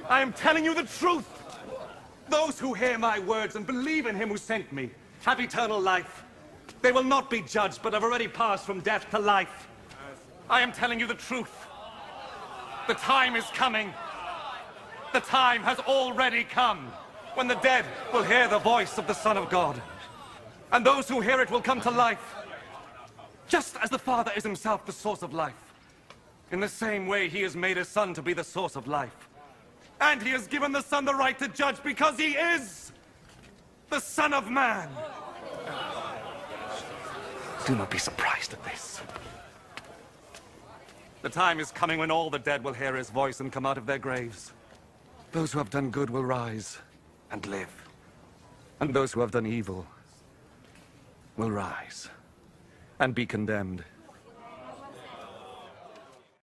I am telling you the truth. Those who hear my words and believe in him who sent me have eternal life. They will not be judged, but have already passed from death to life. I am telling you the truth. The time is coming. The time has already come when the dead will hear the voice of the Son of God. And those who hear it will come to life. Just as the Father is himself the source of life. In the same way, he has made his Son to be the source of life. And he has given the Son the right to judge because he is the Son of Man. Do not be surprised at this. The time is coming when all the dead will hear his voice and come out of their graves. Those who have done good will rise and live. And those who have done evil will rise and be condemned.